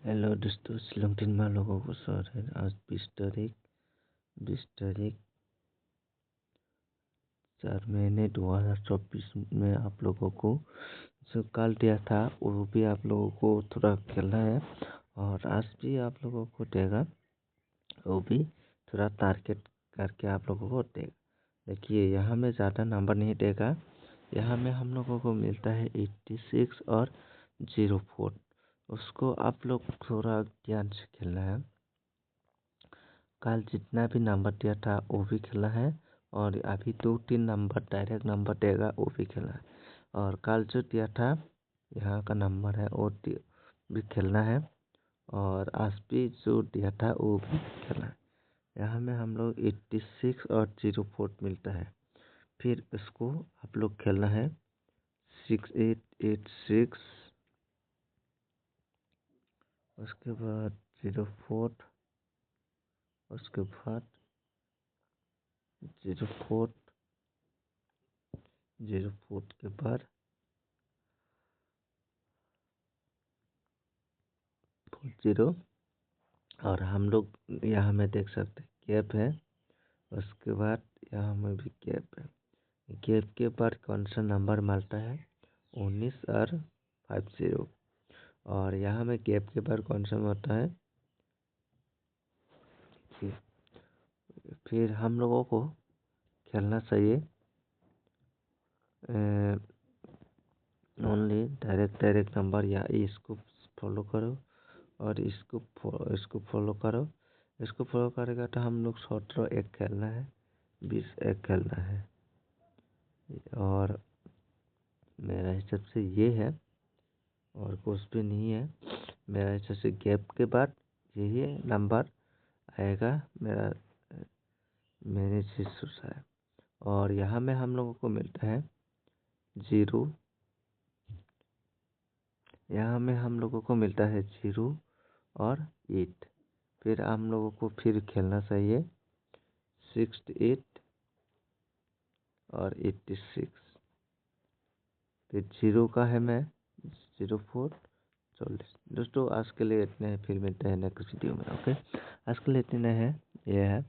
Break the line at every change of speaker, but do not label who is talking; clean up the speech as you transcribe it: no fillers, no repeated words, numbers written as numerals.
Hello दोस्तों, Shillong team में लोगों को स्वागत है। आज 20 तारीख 4 महीने 2024 में आप लोगों को जो कल दिया था वो भी आप लोगों को थोड़ा खेलना है, और आज भी आप लोगों को देगा, वो भी थोड़ा टारगेट करके आप लोगों को देगा। देखिए, यहाँ में ज़्यादा नंबर नहीं देगा। यहाँ में हम लोगों को मिलता है 86 और 04। उसको आप लोग थोड़ा ध्यान से खेलना है। कल जितना भी नंबर दिया था वो भी खेला है, और अभी 2-3 नंबर डायरेक्ट नंबर देगा वो भी खेला है। और कल जो दिया था यहाँ का नंबर है वो भी खेलना है, और आज भी जो दिया था वो भी खेलना है। यहाँ में हम लोग 86 और 04 मिलता है। फिर इसको आप लोग खेलना है 6886, उसके बाद 04, उसके बाद 04, 04 के बाद 40। और हम लोग यहाँ में देख सकते गैप है, उसके बाद यहाँ में भी गैप है। गैप के बाद कौन सा नंबर मिलता है 19 और 50। और यहाँ में गैप के बाद कौन सा होता है, फिर हम लोगों को खेलना चाहिए ओनली डायरेक्ट नंबर, या इसको फॉलो करो और इसको फॉलो करो। इसको फॉलो करेगा तो हम लोग 17 एक खेलना है, 20 एक खेलना है। और मेरा हिसाब से ये है, और कुछ भी नहीं है। मेरा हिसाब से गैप के बाद यही नंबर आएगा मेरे हिसाब से। और यहाँ में हम लोगों को मिलता है 0, यहाँ में हम लोगों को मिलता है 0 और 8। फिर हम लोगों को फिर खेलना चाहिए 68 और 86। फिर 0 का है मैं 04, 40। दोस्तों, आज के लिए इतने हैं, फिर मिलते हैं नेक्स्ट वीडियो में। ओके, आज के लिए इतने हैं, ये है।